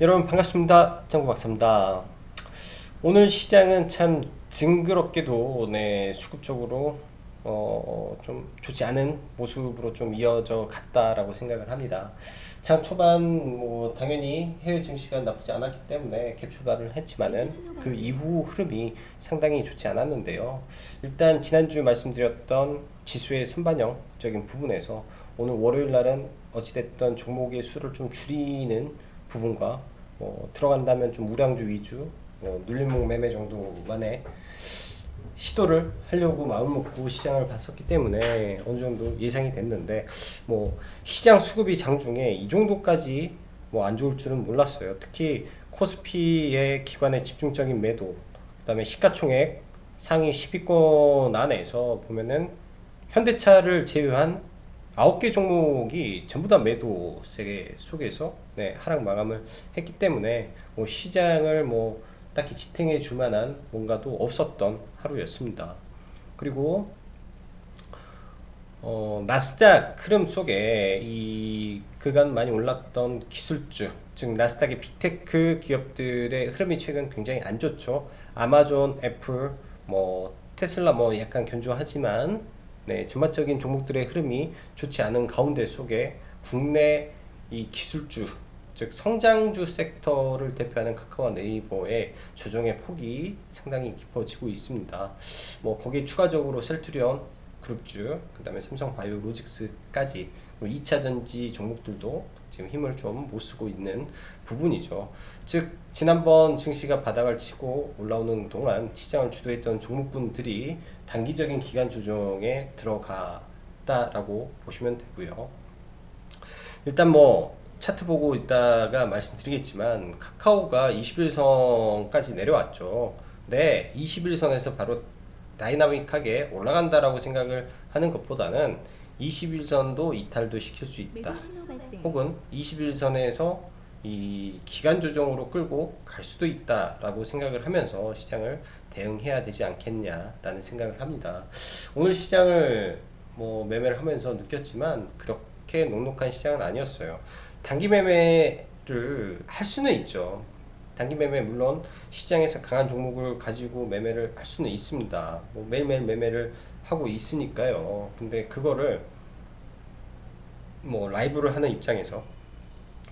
여러분 반갑습니다. 짱구 박사입니다. 오늘 시장은 참 징그럽게도 수급적으로 좀 좋지 않은 모습으로 좀 이어져 갔다라고 생각을 합니다. 장 초반 뭐 당연히 해외 증시가 나쁘지 않았기 때문에 갭 출발을 했지만은 그 이후 흐름이 상당히 좋지 않았는데요. 일단 지난주 말씀드렸던 지수의 선반영적인 부분에서 오늘 월요일 날은 어찌됐든 종목의 수를 좀 줄이는 부분과 들어간다면 좀 우량주 위주 눌림목 매매 정도만의 시도를 하려고 마음 먹고 시장을 봤었기 때문에 어느 정도 예상이 됐는데 시장 수급이 장중에 이 정도까지 안 좋을 줄은 몰랐어요. 특히 코스피의 기관의 집중적인 매도, 그다음에 시가총액 상위 10위권 안에서 보면은 현대차를 제외한 9개 종목이 전부 다 매도 세계 속에서 하락 마감을 했기 때문에 시장을 딱히 지탱해 줄 만한 뭔가도 없었던 하루였습니다. 그리고 나스닥 흐름 속에 이 그간 많이 올랐던 기술주, 즉 나스닥의 빅테크 기업들의 흐름이 최근 굉장히 안 좋죠. 아마존, 애플, 테슬라 약간 견조하지만 전반적인 종목들의 흐름이 좋지 않은 가운데 속에 국내 이 기술주, 즉 성장주 섹터를 대표하는 카카오와 네이버의 조정의 폭이 상당히 깊어지고 있습니다. 거기에 추가적으로 셀트리온 그룹주, 그 다음에 삼성바이오로직스까지 2차전지 종목들도 지금 힘을 좀 못쓰고 있는 부분이죠. 즉 지난번 증시가 바닥을 치고 올라오는 동안 시장을 주도했던 종목군들이 단기적인 기간 조정에 들어갔다라고 보시면 되고요. 일단 차트 보고 있다가 말씀드리겠지만 카카오가 21선까지 내려왔죠. 네, 21선에서 바로 다이나믹하게 올라간다라고 생각을 하는 것보다는 21선도 이탈도 시킬 수 있다. 혹은 21선에서 이 기간 조정으로 끌고 갈 수도 있다라고 생각을 하면서 시장을 대응해야 되지 않겠냐라는 생각을 합니다. 오늘 시장을 매매를 하면서 느꼈지만 그렇게 녹록한 시장은 아니었어요. 단기 매매를 할 수는 있죠. 단기 매매 물론 시장에서 강한 종목을 가지고 매매를 할 수는 있습니다. 매일매일 매매를 하고 있으니까요. 근데 그거를 라이브를 하는 입장에서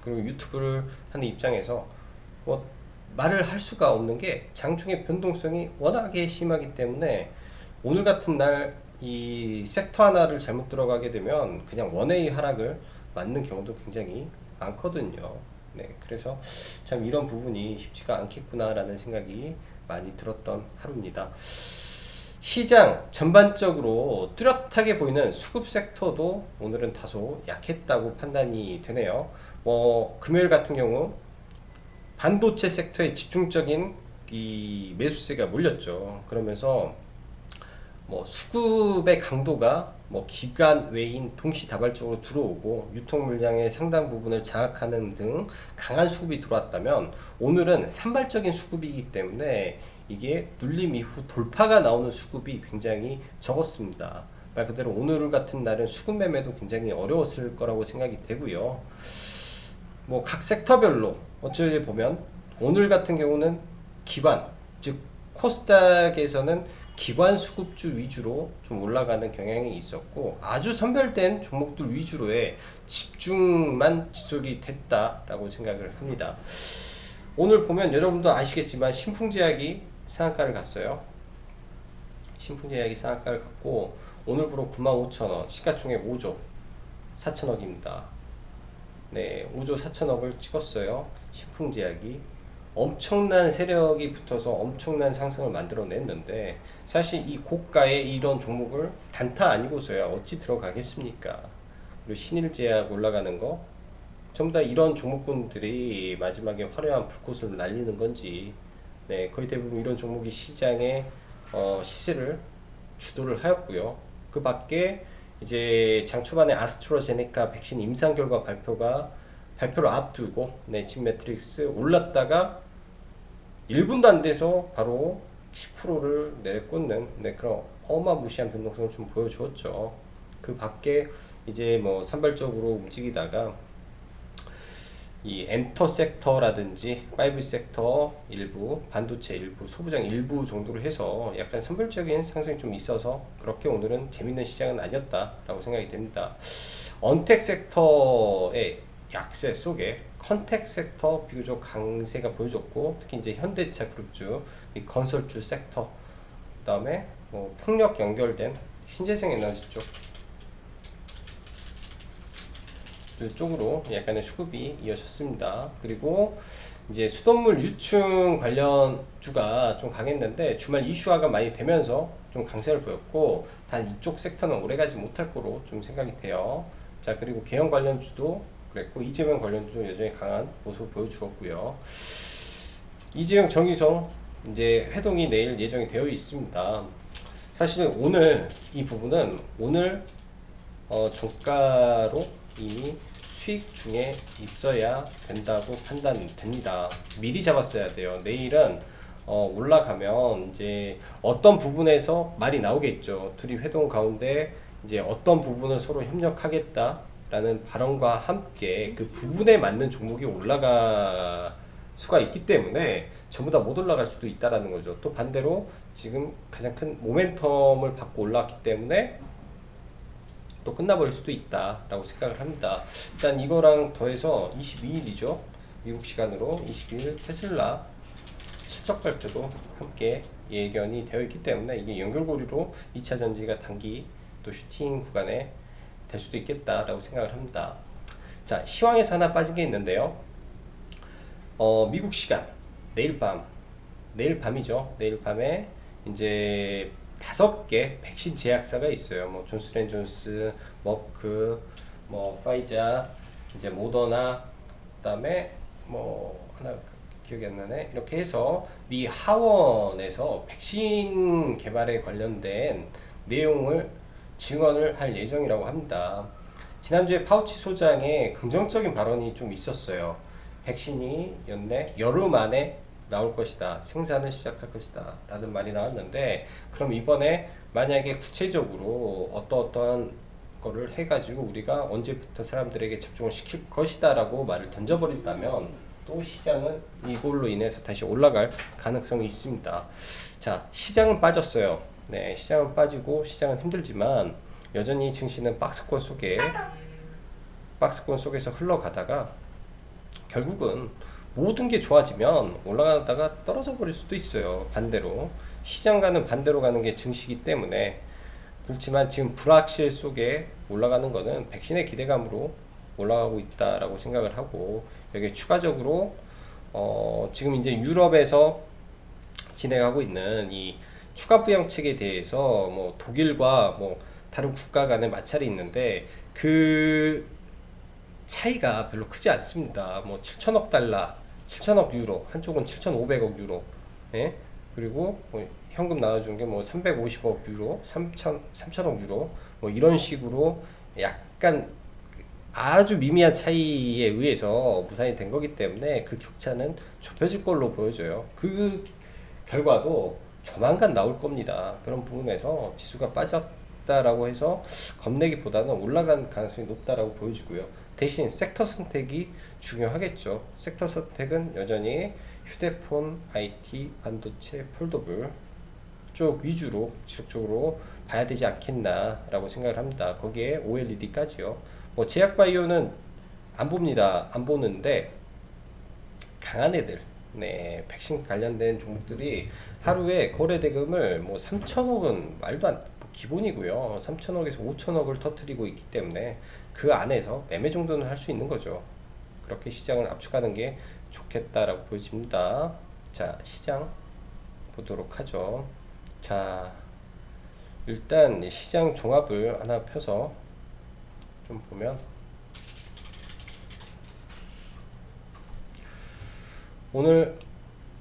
그리고 유튜브를 하는 입장에서 말을 할 수가 없는 게 장중의 변동성이 워낙에 심하기 때문에 오늘 같은 날 이 섹터 하나를 잘못 들어가게 되면 그냥 원웨이 하락을 맞는 경우도 굉장히 많거든요. 그래서 참 이런 부분이 쉽지가 않겠구나라는 생각이 많이 들었던 하루입니다. 시장 전반적으로 뚜렷하게 보이는 수급 섹터도 오늘은 다소 약했다고 판단이 되네요. 금요일 같은 경우 반도체 섹터에 집중적인 이 매수세가 몰렸죠. 그러면서 수급의 강도가 기관 외인 동시다발적으로 들어오고 유통 물량의 상당 부분을 장악하는 등 강한 수급이 들어왔다면 오늘은 산발적인 수급이기 때문에 이게 눌림 이후 돌파가 나오는 수급이 굉장히 적었습니다. 말 그대로 오늘 같은 날은 수급 매매도 굉장히 어려웠을 거라고 생각이 되고요. 각 섹터별로 어찌 보면 오늘 같은 경우는 기관, 즉 코스닥에서는 기관 수급주 위주로 좀 올라가는 경향이 있었고 아주 선별된 종목들 위주로의 집중만 지속이 됐다라고 생각을 합니다. 오늘 보면 여러분도 아시겠지만 신풍제약이 상한가를 갔어요. 신풍제약이 상한가를 갔고 오늘부로 95,000원, 시가총액 5조 4천억입니다. 5조 4천억을 찍었어요. 신풍제약이 엄청난 세력이 붙어서 엄청난 상승을 만들어냈는데 사실 이 고가의 이런 종목을 단타 아니고서야 어찌 들어가겠습니까? 그리고 신일제약 올라가는 거 전부 다 이런 종목군들이 마지막에 화려한 불꽃을 날리는 건지 거의 대부분 이런 종목이 시장의 시세를 주도를 하였고요. 그 밖에 이제 장 초반에 아스트라제네카 백신 임상 결과 발표를 앞두고 진 매트릭스 올랐다가 1분도 안 돼서 바로 10%를 내꽂는 그런 어마무시한 변동성을 좀 보여주었죠. 그 밖에 이제 산발적으로 움직이다가 이 엔터 섹터라든지 5 섹터 일부, 반도체 일부, 소부장 일부 정도로 해서 약간 선별적인 상승이 좀 있어서 그렇게 오늘은 재밌는 시장은 아니었다라고 생각이 됩니다. 언택 섹터의 약세 속에 컨택 섹터 비교적 강세가 보여줬고, 특히 이제 현대차 그룹주, 이 건설주 섹터, 그다음에 뭐 풍력 연결된 신재생 에너지 쪽으로 약간의 수급이 이어졌습니다. 그리고 이제 수돗물 유충 관련 주가 좀 강했는데 주말 이슈화가 많이 되면서 좀 강세를 보였고, 단 이쪽 섹터는 오래가지 못할 거로 좀 생각이 돼요. 자, 그리고 개형 관련주도 그랬고 이재명 관련주도 여전히 강한 모습을 보여주었고요. 이재용 정의성 이제 회동이 내일 예정이 되어 있습니다. 사실 오늘 이 부분은 오늘 종가로 이미 수익 중에 있어야 된다고 판단됩니다. 미리 잡았어야 돼요. 내일은 올라가면 이제 어떤 부분에서 말이 나오겠죠. 둘이 회동 가운데 이제 어떤 부분을 서로 협력하겠다라는 발언과 함께 그 부분에 맞는 종목이 올라가 수가 있기 때문에 전부 다 못 올라갈 수도 있다라는 거죠. 또 반대로 지금 가장 큰 모멘텀을 받고 올라왔기 때문에 또 끝나버릴 수도 있다라고 생각을 합니다. 일단 이거랑 더해서 22일이죠. 미국 시간으로 22일 테슬라 실적 발표도 함께 예견이 되어 있기 때문에 이게 연결고리로 2차 전지가 단기 또 슈팅 구간에 될 수도 있겠다라고 생각을 합니다. 자, 시황에서 하나 빠진 게 있는데요. 미국 시간 내일 밤이죠. 내일 밤에 이제 5개 백신 제약사가 있어요. 뭐 존스앤존스, 머크, 뭐 파이자, 이제 모더나, 그다음에 뭐 하나 기억이 안 나네. 이렇게 해서 미 하원에서 백신 개발에 관련된 내용을 증언을 할 예정이라고 합니다. 지난주에 파우치 소장의 긍정적인 발언이 좀 있었어요. 백신이 여름 안에 나올 것이다, 생산을 시작할 것이다 라는 말이 나왔는데, 그럼 이번에 만약에 구체적으로 어떠한 거를 해가지고 우리가 언제부터 사람들에게 접종을 시킬 것이다 라고 말을 던져버린다면 또 시장은 이걸로 인해서 다시 올라갈 가능성이 있습니다. 자, 시장은 빠졌어요. 네, 시장은 빠지고 시장은 힘들지만 여전히 증시는 박스권 속에서 흘러가다가 결국은 모든 게 좋아지면 올라가다가 떨어져 버릴 수도 있어요. 반대로 시장과는 반대로 가는 게 증시이기 때문에. 그렇지만 지금 불확실 속에 올라가는 거는 백신의 기대감으로 올라가고 있다라고 생각을 하고, 여기 추가적으로 지금 이제 유럽에서 진행하고 있는 이 추가 부양책에 대해서 뭐 독일과 뭐 다른 국가 간의 마찰이 있는데 그 차이가 별로 크지 않습니다. 뭐 7천억 달러, 7천억 유로, 한쪽은 7,500억 유로, 예? 그리고 뭐 현금 나눠준 게 뭐 350억 유로, 3천억 유로, 뭐 이런 식으로 약간 아주 미미한 차이에 의해서 무산이 된 거기 때문에 그 격차는 좁혀질 걸로 보여져요. 그 결과도 조만간 나올 겁니다. 그런 부분에서 지수가 빠졌다라고 해서 겁내기보다는 올라간 가능성이 높다라고 보여지고요. 대신 섹터 선택이 중요하겠죠. 섹터 선택은 여전히 휴대폰, IT, 반도체, 폴더블 쪽 위주로 지속적으로 봐야 되지 않겠나라고 생각을 합니다. 거기에 OLED까지요. 뭐 제약바이오는 안 봅니다. 안 보는데 강한 애들, 네, 백신 관련된 종목들이 하루에 거래 대금을 뭐 3천억은 말도 안, 기본이고요. 3천억에서 5천억을 터뜨리고 있기 때문에 그 안에서 매매 정도는 할 수 있는 거죠. 그렇게 시장을 압축하는 게 좋겠다라고 보여집니다. 자, 시장 보도록 하죠. 자, 일단 시장 종합을 하나 펴서 좀 보면, 오늘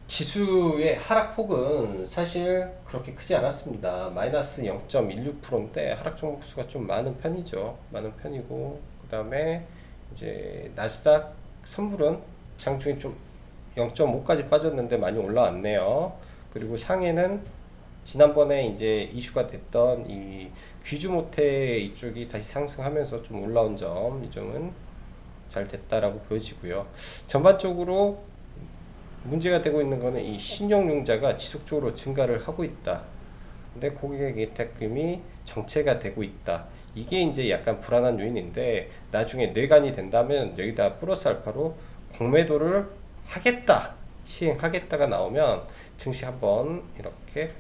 지수의 하락폭은 사실 그렇게 크지 않았습니다. 마이너스 0.16%인데 하락 종목 수가 좀 많은 편이죠. 많은 편이고, 그 다음에 이제 나스닥 선물은 장중에 좀 0.5까지 빠졌는데 많이 올라왔네요. 그리고 상해는 지난번에 이제 이슈가 됐던 이 귀주모태 이쪽이 다시 상승하면서 좀 올라온 점, 이 점은 잘 됐다라고 보여지고요. 전반적으로 문제가 되고 있는 거는 이 신용융자가 지속적으로 증가를 하고 있다. 근데 고객 예탁금이 정체가 되고 있다. 이게 이제 약간 불안한 요인인데, 나중에 뇌관이 된다면 여기다 플러스 알파로 공매도를 하겠다, 시행하겠다가 나오면 증시 한번 이렇게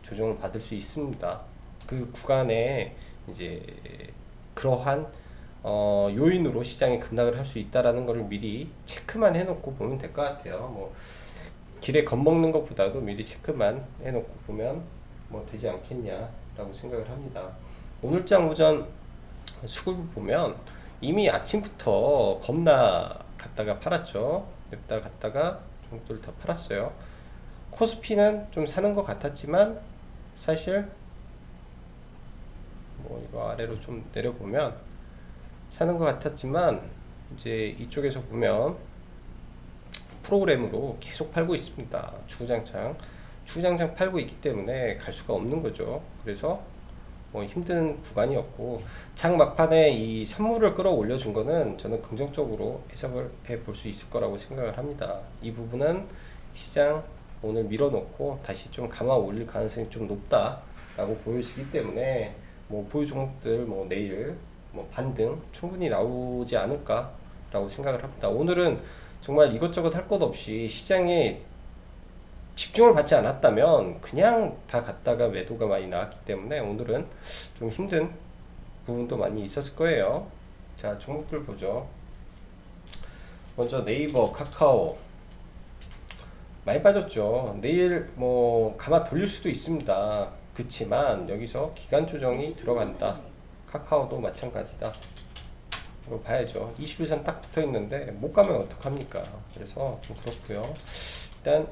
조정을 받을 수 있습니다. 그 구간에 이제 그러한 요인으로 시장이 급락을 할 수 있다라는 것을 미리 체크만 해놓고 보면 될 것 같아요. 뭐 길에 겁먹는 것보다도 미리 체크만 해놓고 보면 뭐 되지 않겠냐라고 생각을 합니다. 오늘장 오전 수급을 보면 이미 아침부터 겁나 갔다가 팔았죠. 냅다 갔다가 종목들 다 팔았어요. 코스피는 좀 사는 것 같았지만 사실 뭐 이거 아래로 좀 내려보면 사는 것 같았지만 이제 이쪽에서 보면 프로그램으로 계속 팔고 있습니다. 주구장창 팔고 있기 때문에 갈 수가 없는 거죠. 그래서 뭐 힘든 구간이었고, 장 막판에 이 선물을 끌어올려 준 거는 저는 긍정적으로 해석을 해 볼 수 있을 거라고 생각을 합니다. 이 부분은 시장 오늘 밀어놓고 다시 좀 감아 올릴 가능성이 좀 높다라고 보여지기 때문에 뭐 보유 종목들 뭐 내일 뭐 반등 충분히 나오지 않을까라고 생각을 합니다. 오늘은 정말 이것저것 할 것 없이 시장에 집중을 받지 않았다면 그냥 다 갔다가 매도가 많이 나왔기 때문에 오늘은 좀 힘든 부분도 많이 있었을 거예요. 자, 종목들 보죠. 먼저 네이버, 카카오 많이 빠졌죠. 내일 뭐 가마 돌릴 수도 있습니다. 그치만 여기서 기간 조정이 들어간다. 카카오도 마찬가지다. 이거 봐야죠. 21선 딱 붙어 있는데 못 가면 어떡합니까? 그래서 좀 그렇고요. 일단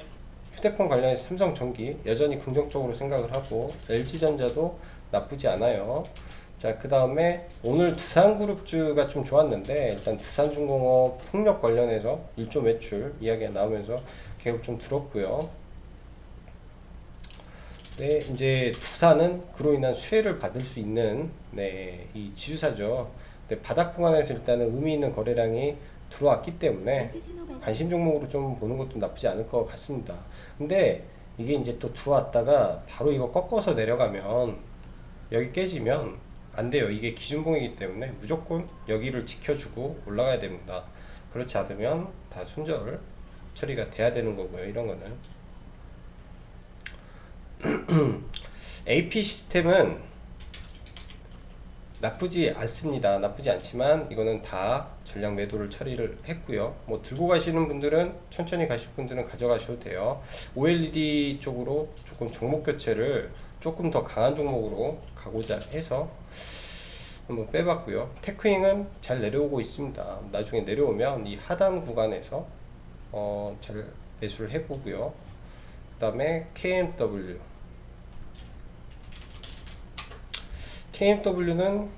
휴대폰 관련해서 삼성전기 여전히 긍정적으로 생각을 하고, LG전자도 나쁘지 않아요. 자, 그 다음에 오늘 두산그룹주가 좀 좋았는데, 일단 두산중공업 풍력 관련해서 1조 매출 이야기가 나오면서 계속 좀 들었고요. 네, 이제 두산은 그로 인한 수혜를 받을 수 있는 이 지주사죠. 네, 바닥 구간에서 일단은 의미 있는 거래량이 들어왔기 때문에 관심 종목으로 좀 보는 것도 나쁘지 않을 것 같습니다. 근데 이게 이제 또 들어왔다가 바로 이거 꺾어서 내려가면, 여기 깨지면 안 돼요. 이게 기준봉이기 때문에 무조건 여기를 지켜주고 올라가야 됩니다. 그렇지 않으면 다 손절 처리가 돼야 되는 거고요. 이런 거는 AP 시스템은 나쁘지 않습니다. 나쁘지 않지만 이거는 다 전량 매도를 처리를 했고요. 뭐 들고 가시는 분들은, 천천히 가실 분들은 가져가셔도 돼요. OLED 쪽으로 조금 종목 교체를 조금 더 강한 종목으로 가고자 해서 한번 빼봤고요. 테크잉은 잘 내려오고 있습니다. 나중에 내려오면 이 하단 구간에서 잘 매수를 해보고요. 그 다음에 KMW는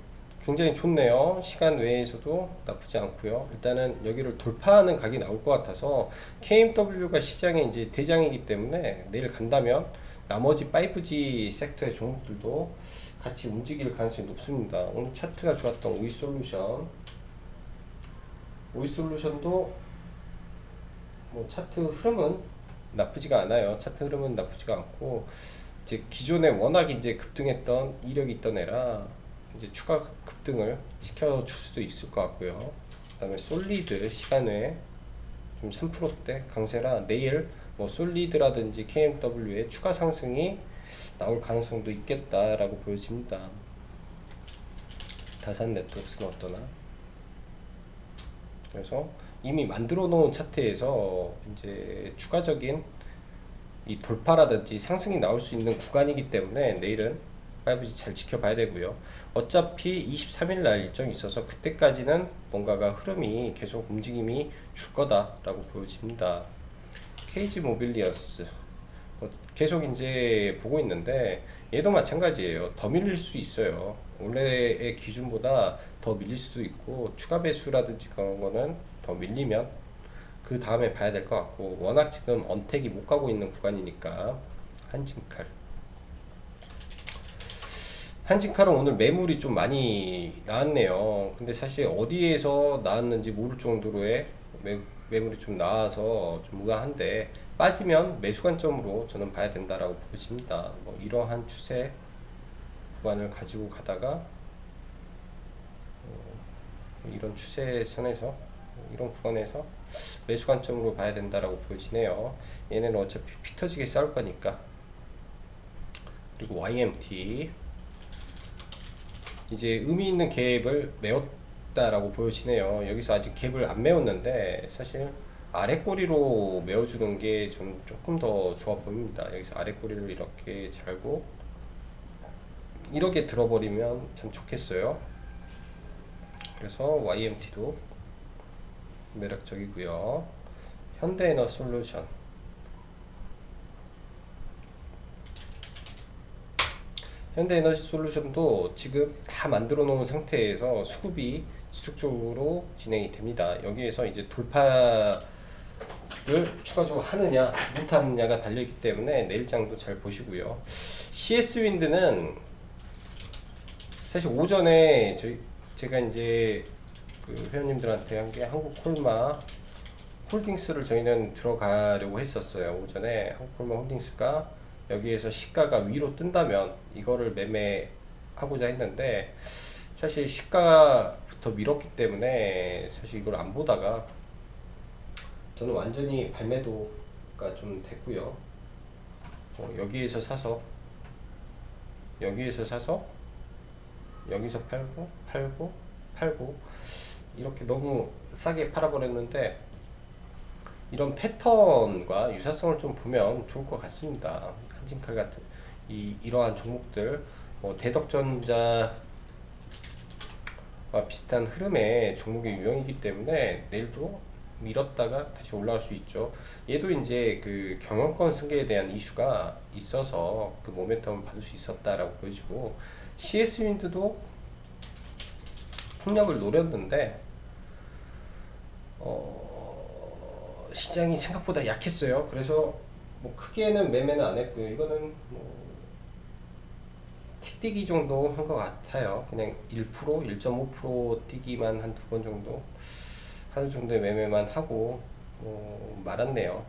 굉장히 좋네요. 시간 외에서도 나쁘지 않고요. 일단은 여기를 돌파하는 각이 나올 것 같아서, KMW가 시장의 이제 대장이기 때문에 내일 간다면 나머지 5G 섹터의 종목들도 같이 움직일 가능성이 높습니다. 오늘 차트가 좋았던 오이솔루션도 뭐 차트 흐름은 나쁘지가 않아요. 차트 흐름은 나쁘지가 않고, 이제 기존에 워낙 이제 급등했던 이력이 있던 애라 이제 추가 급등을 시켜줄 수도 있을 것 같고요. 그 다음에 솔리드 시간 외에 좀 3%대 강세라 내일 뭐 솔리드라든지 KMW의 추가 상승이 나올 가능성도 있겠다라고 보여집니다. 다산 네트워크는 어떠나? 그래서 이미 만들어 놓은 차트에서 이제 추가적인 이 돌파라든지 상승이 나올 수 있는 구간이기 때문에 내일은 5G 잘 지켜봐야 되고요. 어차피 23일 날 일정이 있어서 그때까지는 뭔가가 흐름이 계속 움직임이 줄 거다라고 보여집니다. KG 모빌리언스 계속 이제 보고 있는데 얘도 마찬가지예요. 더 밀릴 수 있어요. 원래의 기준보다 더 밀릴 수도 있고, 추가 배수라든지 그런 거는 더 밀리면 그 다음에 봐야 될 것 같고, 워낙 지금 언택이 못 가고 있는 구간이니까. 한진칼 한진칼은 오늘 매물이 좀 많이 나왔네요. 근데 사실 어디에서 나왔는지 모를 정도로의 매물이 좀 나와서 좀 무난한데, 빠지면 매수 관점으로 저는 봐야 된다라고 보여집니다. 뭐 이러한 추세 구간을 가지고 가다가 이런 추세선에서 이런 구간에서 매수 관점으로 봐야 된다라고 보여지네요. 얘네는 어차피 피 터지게 싸울 거니까. 그리고 YMT 이제 의미 있는 갭을 메웠다라고 보여지네요. 여기서 아직 갭을 안 메웠는데 사실 아래 꼬리로 메워주는 게 좀 조금 더 좋아 보입니다. 여기서 아래 꼬리를 이렇게 잘고 이렇게 들어버리면 참 좋겠어요. 그래서 YMT도 매력적이고요. 현대에너솔루션 현대에너지솔루션도 지금 다 만들어 놓은 상태에서 수급이 지속적으로 진행이 됩니다. 여기에서 이제 돌파를 추가적으로 하느냐 못하느냐가 달려있기 때문에 내일장도 잘 보시고요. CS윈드는 사실 오전에 제가 이제 그 회원님들한테 한 게 한국콜마 홀딩스를 저희는 들어가려고 했었어요. 오전에 한국콜마 홀딩스가 여기에서 시가가 위로 뜬다면 이거를 매매하고자 했는데, 사실 시가부터 밀었기 때문에 사실 이걸 안 보다가 저는 완전히 발매도가 좀 됐고요. 여기에서 사서 여기서 팔고 이렇게 너무 싸게 팔아버렸는데, 이런 패턴과 유사성을 좀 보면 좋을 것 같습니다. 한진칼 같은 이러한 종목들, 대덕전자와 비슷한 흐름의 종목의 유형이기 때문에 내일도 밀었다가 다시 올라갈 수 있죠. 얘도 이제 그 경영권 승계에 대한 이슈가 있어서 그 모멘텀을 받을 수 있었다라고 보여지고, CS윈드도 폭력을 노렸는데 시장이 생각보다 약했어요. 그래서 뭐 크게는 매매는 안 했고요. 이거는 뭐 틱뛰기 정도 한 것 같아요. 그냥 1%, 1.5% 뛰기만 한 두 번 정도 하루 정도의 매매만 하고 말았네요.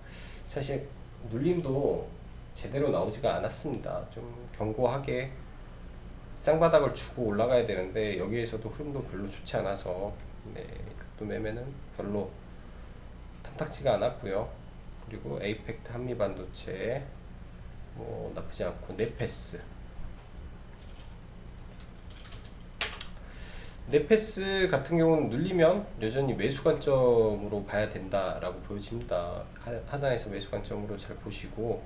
사실 눌림도 제대로 나오지가 않았습니다. 좀 견고하게 쌍바닥을 주고 올라가야 되는데 여기에서도 흐름도 별로 좋지 않아서 또 매매는 별로 탐탁지가 않았고요. 그리고 에이펙트 한미반도체 뭐 나쁘지 않고, 네페스 같은 경우는 눌리면 여전히 매수 관점으로 봐야 된다라고 보여집니다. 하단에서 매수 관점으로 잘 보시고,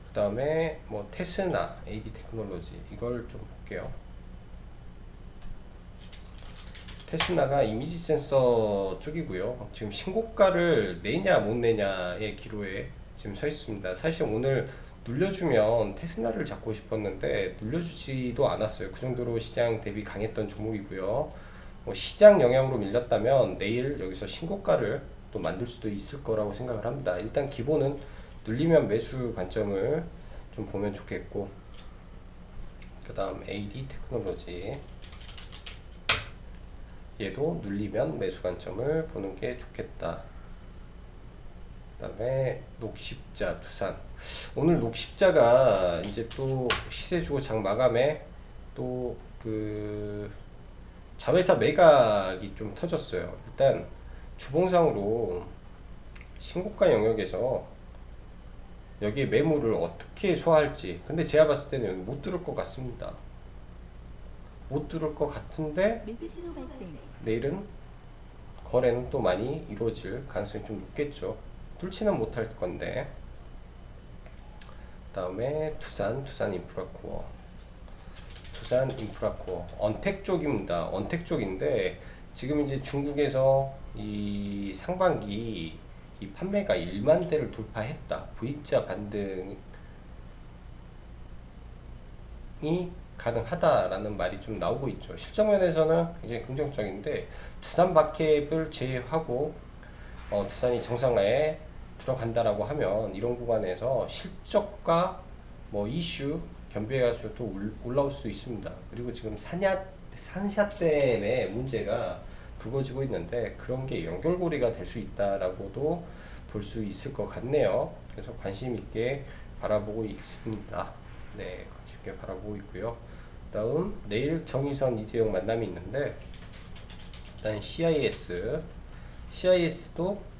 그 다음에 뭐 테스나, AD 테크놀로지 이걸 좀 볼게요. 테스나가 이미지 센서 쪽이고요. 지금 신고가를 내냐 못 내냐의 기로에 지금 서 있습니다. 사실 오늘 눌려주면 테스나를 잡고 싶었는데 눌려주지도 않았어요. 그 정도로 시장 대비 강했던 종목이고요. 시장 영향으로 밀렸다면 내일 여기서 신고가를 또 만들 수도 있을 거라고 생각을 합니다. 일단 기본은 눌리면 매수 관점을 좀 보면 좋겠고, 그 다음 AD 테크놀로지 얘도 눌리면 매수 관점을 보는 게 좋겠다. 그 다음에 녹십자 두산, 오늘 녹십자가 이제 또 시세 주고 장 마감에 또 그 자회사 매각이 좀 터졌어요. 일단 주봉상으로 신고가 영역에서 여기 매물을 어떻게 소화할지, 근데 제가 봤을 때는 여기 못 뚫을 것 같습니다. 못 뚫을 것 같은데 내일은 거래는 또 많이 이루어질 가능성이 좀 높겠죠. 뚫지는 못할 건데. 그 다음에 두산 인프라코어, 언택 쪽입니다. 언택 쪽인데 지금 이제 중국에서 이 상반기 이 판매가 1만 대를 돌파했다. V자 반등이 가능하다라는 말이 좀 나오고 있죠. 실적 면에서는 굉장히 긍정적인데, 두산 마켓을 제외하고 두산이 정상화에 들어간다라고 하면 이런 구간에서 실적과 뭐 이슈 겸비해가지고 또 올라올 수도 있습니다. 그리고 지금 산샤 때문에 문제가 불거지고 있는데 그런 게 연결고리가 될 수 있다라고도 볼 수 있을 것 같네요. 그래서 관심 있게 바라보고 있습니다. 네, 관심 있게 바라보고 있고요. 다음 내일 정의선 이재용 만남이 있는데 일단 CIS도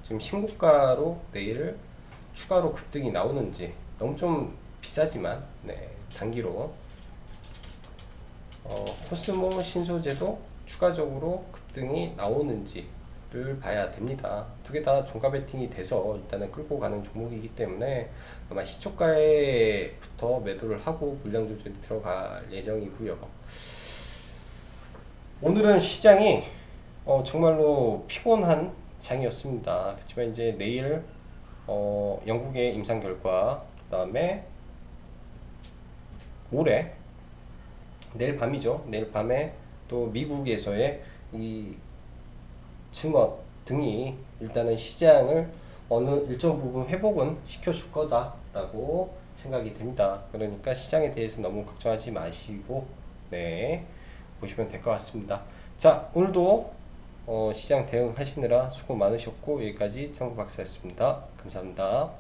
지금 신고가로 내일 추가로 급등이 나오는지 너무 좀 비싸지만 네, 단기로 코스모 신소재도 추가적으로 급등이 나오는지를 봐야 됩니다. 두 개 다 종가 베팅이 돼서 일단은 끌고 가는 종목이기 때문에 아마 시초가에부터 매도를 하고 물량 조절이 들어갈 예정이고요. 오늘은 시장이 정말로 피곤한 장이었습니다. 그렇지만 이제 내일 영국의 임상 결과, 그 다음에 모레 내일 밤이죠. 내일 밤에 또 미국에서의 이 증언 등이 일단은 시장을 어느 일정 부분 회복은 시켜줄 거다라고 생각이 됩니다. 그러니까 시장에 대해서 너무 걱정하지 마시고 네 보시면 될 것 같습니다. 자, 오늘도 시장 대응하시느라 수고 많으셨고 여기까지 청구 박사였습니다. 감사합니다.